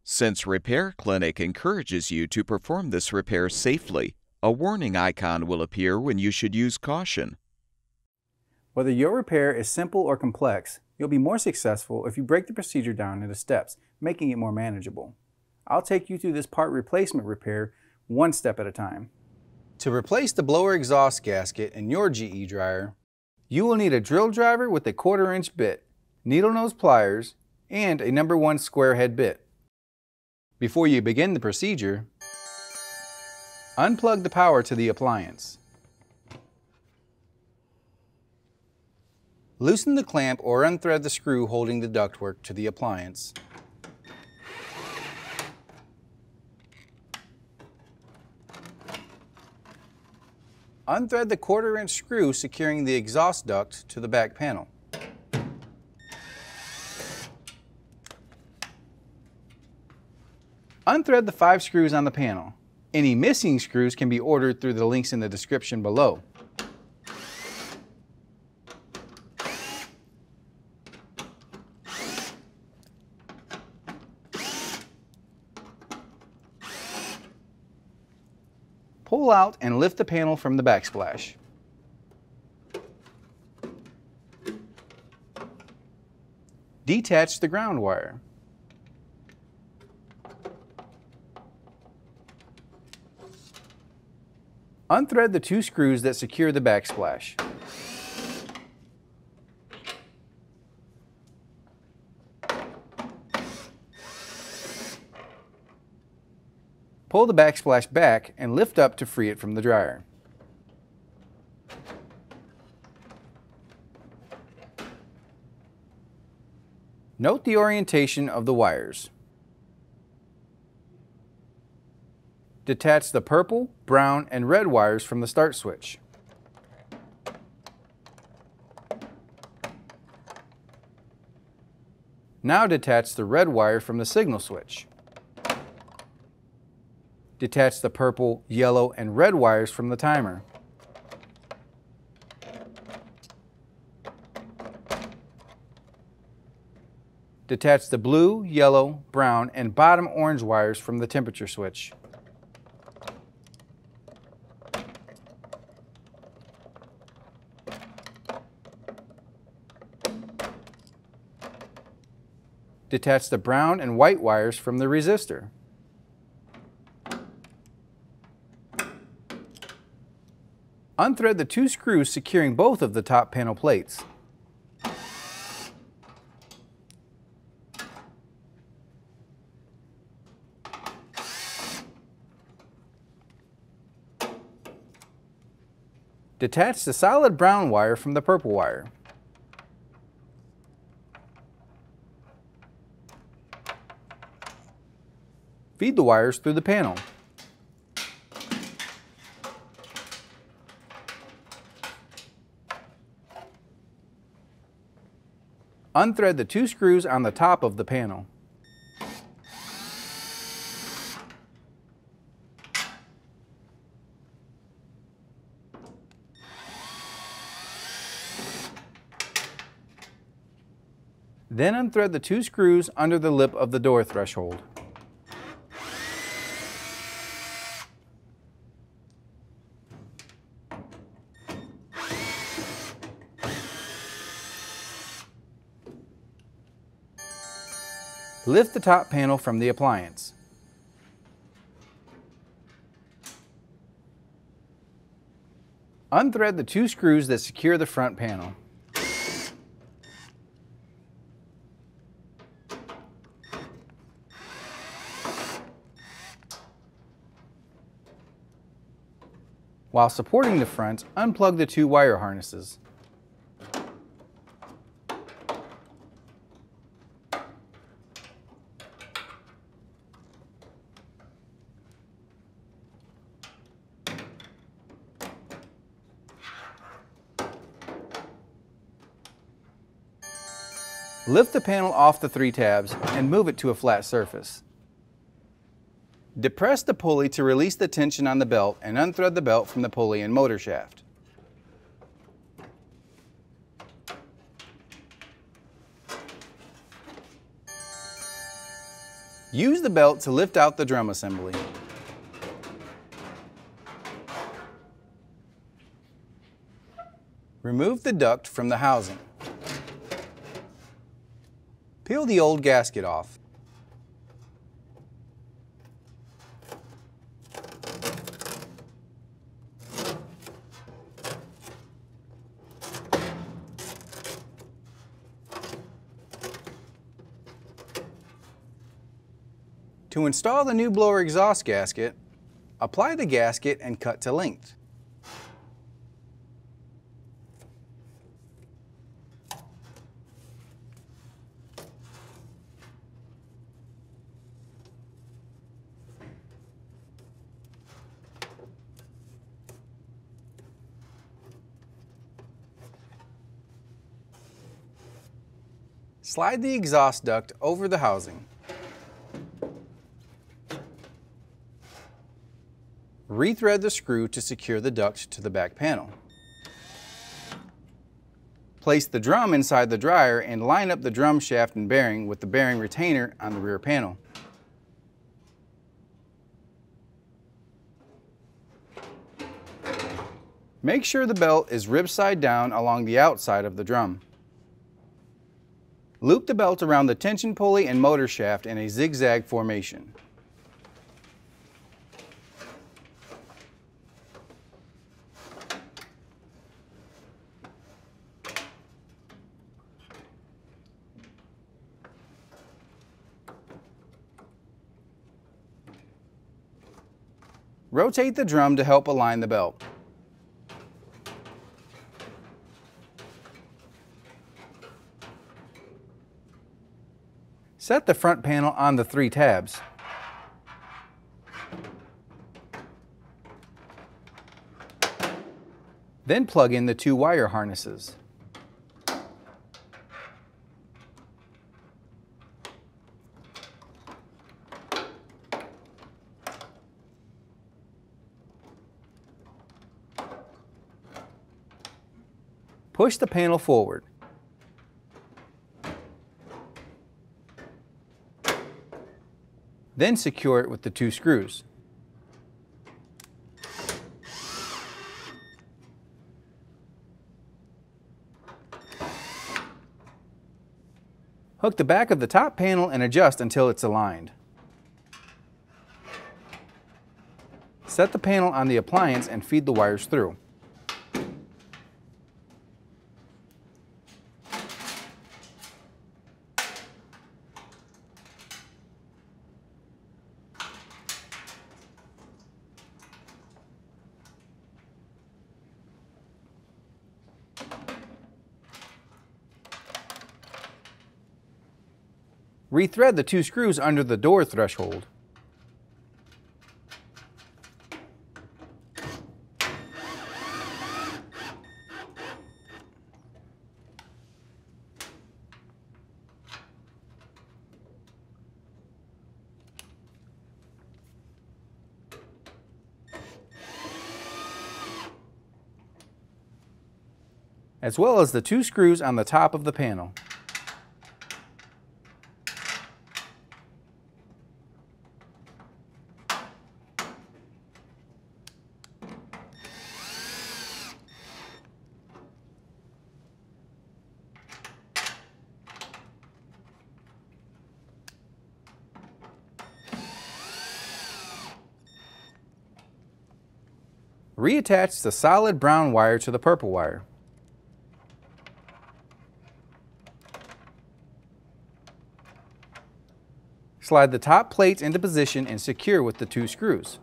Since Repair Clinic encourages you to perform this repair safely, a warning icon will appear when you should use caution. Whether your repair is simple or complex, you'll be more successful if you break the procedure down into steps, making it more manageable. I'll take you through this part replacement repair one step at a time. To replace the blower exhaust gasket in your GE dryer, you will need a drill driver with a 1/4 inch bit, needle nose pliers, and a No. 1 square head bit. Before you begin the procedure, unplug the power to the appliance. Loosen the clamp or unthread the screw holding the ductwork to the appliance. Unthread the 1/4 inch screw securing the exhaust duct to the back panel. Unthread the 5 screws on the panel. Any missing screws can be ordered through the links in the description below. Pull out and lift the panel from the backsplash. Detach the ground wire. Unthread the 2 screws that secure the backsplash. Pull the backsplash back and lift up to free it from the dryer. Note the orientation of the wires. Detach the purple, brown, and red wires from the start switch. Now detach the red wire from the signal switch. Detach the purple, yellow, and red wires from the timer. Detach the blue, yellow, brown, and bottom orange wires from the temperature switch. Detach the brown and white wires from the resistor. Unthread the 2 screws securing both of the top panel plates. Detach the solid brown wire from the purple wire. Feed the wires through the panel. Unthread the 2 screws on the top of the panel. Then unthread the 2 screws under the lip of the door threshold. Lift the top panel from the appliance. Unthread the 2 screws that secure the front panel. While supporting the front, unplug the 2 wire harnesses. Lift the panel off the 3 tabs and move it to a flat surface. Depress the pulley to release the tension on the belt and unthread the belt from the pulley and motor shaft. Use the belt to lift out the drum assembly. Remove the duct from the housing. Peel the old gasket off. To install the new blower exhaust gasket, apply the gasket and cut to length. Slide the exhaust duct over the housing. Rethread the screw to secure the duct to the back panel. Place the drum inside the dryer and line up the drum shaft and bearing with the bearing retainer on the rear panel. Make sure the belt is rib side down along the outside of the drum. Loop the belt around the tension pulley and motor shaft in a zigzag formation. Rotate the drum to help align the belt. Set the front panel on the 3 tabs. Then plug in the 2 wire harnesses. Push the panel forward. Then secure it with the 2 screws. Hook the back of the top panel and adjust until it's aligned. Set the panel on the appliance and feed the wires through. Rethread the 2 screws under the door threshold. As well as the 2 screws on the top of the panel. Reattach the solid brown wire to the purple wire. Slide the top plates into position and secure with the 2 screws.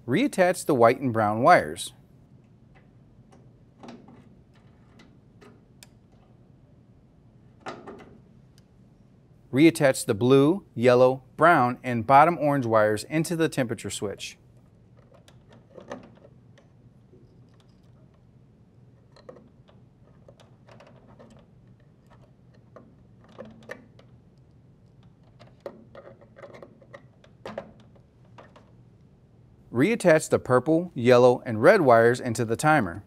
Reattach the white and brown wires. Reattach the blue, yellow, brown, and bottom orange wires into the temperature switch. Reattach the purple, yellow, and red wires into the timer.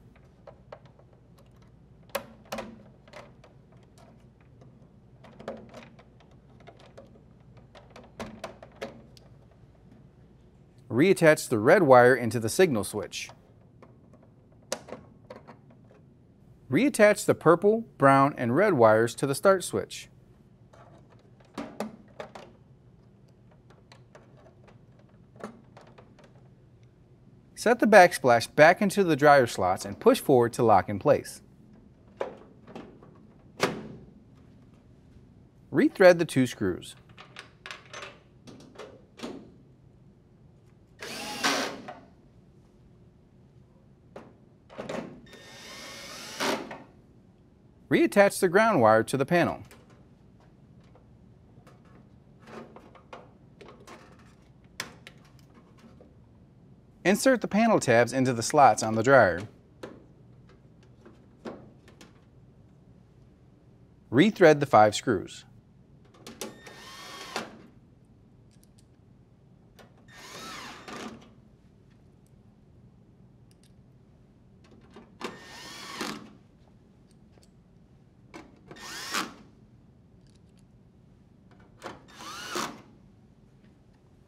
Reattach the red wire into the signal switch. Reattach the purple, brown, and red wires to the start switch. Set the backsplash back into the dryer slots and push forward to lock in place. Rethread the 2 screws. Reattach the ground wire to the panel. Insert the panel tabs into the slots on the dryer. Rethread the 5 screws.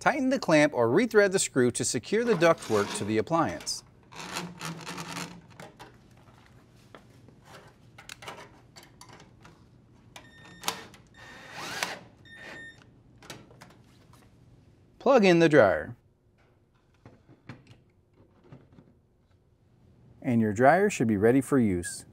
Tighten the clamp or rethread the screw to secure the ductwork to the appliance. Plug in the dryer. And your dryer should be ready for use.